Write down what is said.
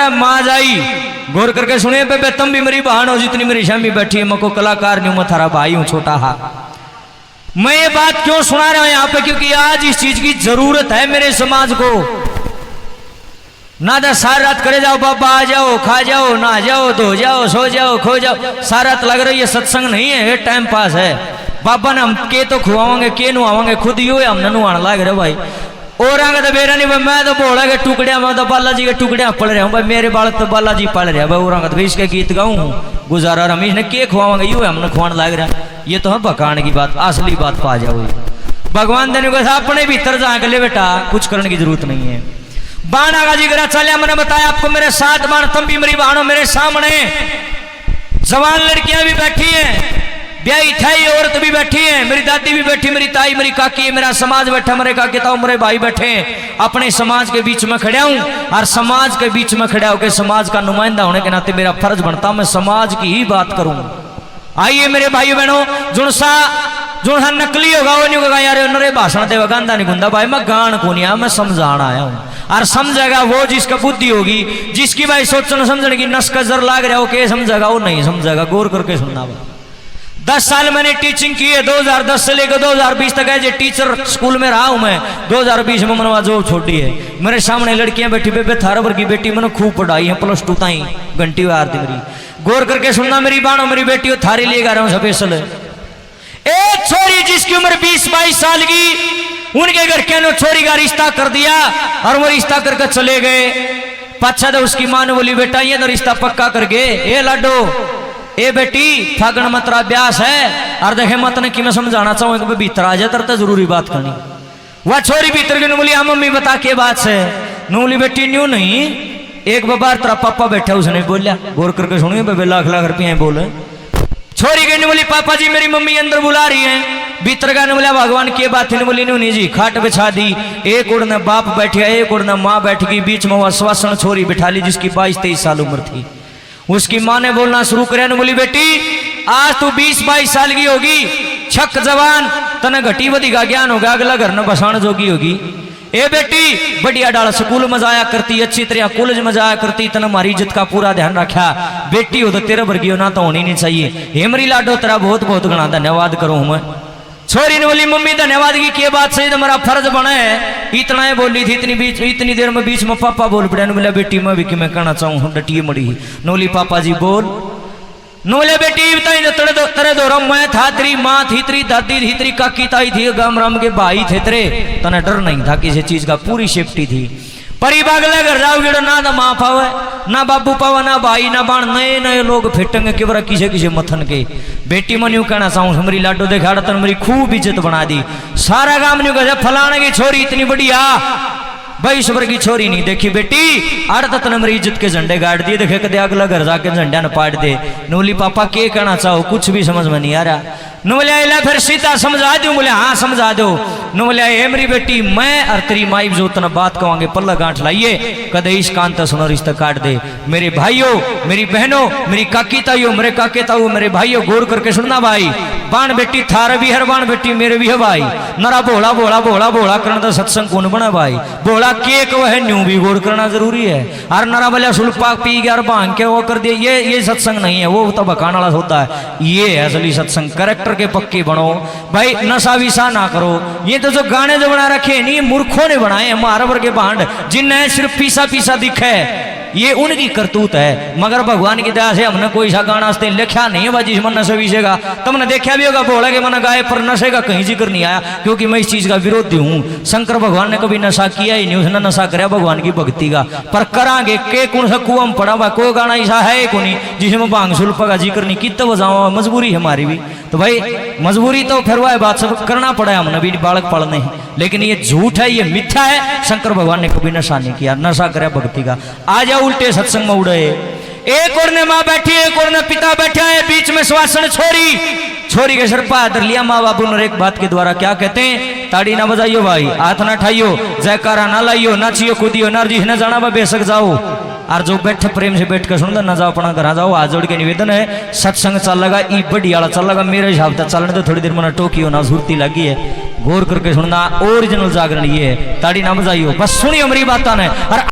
रहा माँ जाई गौर करके सुनिए बेबे तुम भी मेरी बहन हो जितनी मेरी शामी बैठी है। मको कलाकार नहीं हूं, मैं थारा भाई हूं छोटा हा। मैं ये बात क्यों सुना रहा हूं यहाँ पे, क्योंकि आज इस चीज की जरूरत है मेरे समाज को। ना तो सारी रात करे जाओ बाबा आ जाओ खा जाओ ना जाओ धो जाओ सो जाओ खो जाओ, सारी रात लग रही है सत्संग नहीं है, ये टाइम पास है। बाबा ने हम के तो खुआवांगे के नुआवांगे, खुद ही हुए हमने नुआने लग रहे भाई। और आगे तो बेरा नहीं भाई, मैं तो बोला के टुकड़िया में तो बालाजी के टुकड़िया पढ़ रहा हूँ भाई, मेरे बालक तो बालाजी पढ़ रहे हैं भाई। और तो इसके गीत गाऊँ गुजारा रमेश ने के खुआवांगे, यू हमने खुआने लग रहा है। ये तो है भकान की बात, असली बात पा जाओ। भगवान देने को अपने भीतर जाके ले बेटा, कुछ करने की जरूरत नहीं है। बाणा का जिगरा चलिया, मैंने बताया आपको मेरे 7 बाण, तुम भी मेरी बहनों मेरे सामने। जवान लड़कियां भी बैठी हैं, ब्याही ठाई औरत भी बैठी है, मेरी दादी भी बैठी, मेरी ताई मेरी काकी, मेरा समाज बैठा, मेरे काके ताऊ मेरे भाई बैठे हैं। अपने समाज के बीच में खड़ा हूं और समाज के बीच में खड़ा होकर समाज का नुमाइंदा होने के नाते मेरा फर्ज बनता मैं समाज की ही बात करूं। आइए मेरे भाई बहनों, जो नकली होगा वो नहीं होगा यार नरे भाषण दे गांधा नहीं गुंदा भाई, मैं गान को नहीं आया, मैं समझाना आया हूं। और समझेगा वो जिसका बुद्धि होगी, जिसकी भाई सोचने समझने की नस का जर लाग रहा हो के समझेगा, वो नहीं समझेगा। गौर करके सुनना भाई। 10 साल मैंने टीचिंग की है, 2010 से लेकर 2020 तक एज ए टीचर स्कूल में रहा हूं मैं। 2020 में मनवा जॉब छोड़ी है। मेरे सामने लड़कियां बैठी, बेबे थारावर की बेटी मैंने खूब पढ़ाई है, +2 ताई घंटी वार दी मेरी। गौर करके सुनना मेरी बाणों मेरी बेटी हो थारी ले गा रहा हूं स्पेशल। एक छोरी जिसकी उम्र 20-22 साल की, उनके घर के छोरी का रिश्ता कर दिया और वो रिश्ता करके चले गए। पाछा तो उसकी मां ने बोली बेटा ये तो रिश्ता पक्का कर गए, ए लाडो ए बेटी फागण मतरा ब्यास है। और देखे मत ने कि मैं समझाना चाहूँ भीतर आ जाए तरता जरूरी बात करनी। वह छोरी भीतर की बोली हाँ मम्मी बता के बात से। बोली बेटी न्यू नहीं, एक बार तेरा पापा बैठा उसने बोलिया। गौर करके सुनिए बेबे लाख लाख रुपये बोले। छोरी गई बोली पापा जी मेरी मम्मी अंदर बुला रही है। भीतर का ने बोला भगवान की बात है। बोली नहीं जी, खाट बिछा दी, एक उड़ने बाप बैठा एक उड़ने माँ बैठ गई, बीच में वह स्वासन छोरी बिठा ली जिसकी 22-23 साल उम्र थी। उसकी माँ ने बोलना शुरू करे, बोली बेटी आज तू 20-22 साल की होगी, छक जवान तना घटी बदी का ज्ञान होगा, अगला घर न बसाण जोगी होगी। ए बेटी बढ़िया डाल स्कूल में जाया करती, अच्छी तरह कॉलेज में जाया करती, तना हमारी इज्जत का पूरा ध्यान रखा। बेटी हो तो तेरे वर्गी हो ना तो होनी नहीं चाहिए। हेमरी लाडो तेरा बहुत बहुत गणा धन्यवाद करूं मैं। छोरी ने बोली मम्मी धन्यवाद की क्या बात से, मेरा फर्ज बना है। इतना ही बोली थी, इतनी देर में बीच में पापा बोल पड़े। बोला बेटी मैं भी कि मैं कहना चाहूँ डटिए मड़ी। नोली पापा जी बोल। नोले बेटी तेरे दो रम मैं था, तेरी माँ थी, तेरी दादी थी, तेरी काकी ताई थी, गाम राम के भाई थे तेरे, तना डर नहीं था किसी चीज का, पूरी सेफ्टी थी। परी बागले घर जाओगे ना तो माँ पावे ना बाबू पावे ना भाई ना बाण, नए नए लोग फिटेंगे केवरा किसे किसे मथन के। बेटी मन यूं कहना चाहूँ हमारी लाडो देखा तन मेरी खूब इज्जत बना दी। सारा गांव न्यू कहे फलाने की छोरी इतनी बढ़िया, 22 वर्ष की छोरी नहीं देखी बेटी। आड़ तन मेरी इज्जत के झंडे गाड़ दिए, देखे कदे अगला घर जाके झंडा न पाट दे। नोली पापा के कहना चाहो, कुछ भी समझ में नहीं आ रहा। बोलिया फिर सीता समझा दू। बोले हाँ समझा दो। बोलिया हे मेरी बेटी मैं और तेरी माई जो तना बात कहोगे पल्ला गांठ लाइए, कदे इस कांत सुनो रिश्ता काट दे। मेरे भाइयों मेरी बहनों मेरी काकी ताइयों मेरे काके ताऊ मेरे भाइयों गौर करके सुनना भाई। बाण बेटी थार भी हर बाण बेटी मेरे भी है भाई। नरा भोला भोला भोला भोला करना तो सत्संग कौन बना भाई। भोला के को है न्यू भी गौर करना जरूरी है। और नरा बोलिया सुल्पा पी गया और भांग के वो कर दिया, ये सत्संग नहीं है, वो तो बकाने वाला होता है। ये है असली सत्संग। करेक्टर के पक्के बनो भाई, नशा विशा ना करो। ये तो जो गाने जो बना रखे नहीं मूर्खों ने बनाए हैं, हमारे वर्ग के भांड जिन्हें सिर्फ पीसा पीसा दिखे, ये उनकी करतूत है। मगर भगवान की दया से हमने कोई सा गाना लिखा नहीं है भाई जिसमें नशे विशेगा। तुमने देखा भी होगा बोला कि मन गाए पर नशे का कहीं जिक्र नहीं आया, क्योंकि मैं इस चीज का विरोधी हूँ। शंकर भगवान ने कभी नशा किया ही नहीं, उसने नशा कराया भगवान की भक्ति का। पर करांगे के कौन सा कुआं पड़ा हुआ, कोई गाना ऐसा है को नहीं जिसमें भांग सुल्फा का जिक्र नहीं। कितना बजाओ, मजबूरी है हमारी भी। तो भाई मजबूरी तो फिर वह बात सब करना पड़ा है, हमने भी बालक पढ़ने हैं। लेकिन ये झूठ है, ये मिथ्या है। शंकर भगवान ने कभी नशा नहीं किया, नशा कराया भक्ति का। आ जाओ उल्टे सत्संग में उड़े। एक और ने माँ बैठी है, एक और ने पिता बैठा है, बीच में स्वासन छोरी। छोरी के सर पर हाथ लिया माँ बाबू ने एक बात के द्वारा क्या कहते हैं, ताड़ी ना बजाइयो भाई, हाथ ना ठाइयो, जयकारा ना लाइयो, नाचियो कूदियो, नारजी न जाना बा बेशक जाओ। और जो बैठे प्रेम से बैठ कर सुन ना जाओ, अपना घर जाओ। हाथ जोड़ के निवेदन है, सत्संग चल लगा ई बढ़िया चल लगा, मेरे हिसाब से चलने तो थोड़ी देर में टोकी होना सुरती लगी है। गौर करके सुनना, ओरिजिनल जागरण ये है। ताड़ी ना बजाइयो, बस सुनियो मेरी बात ने।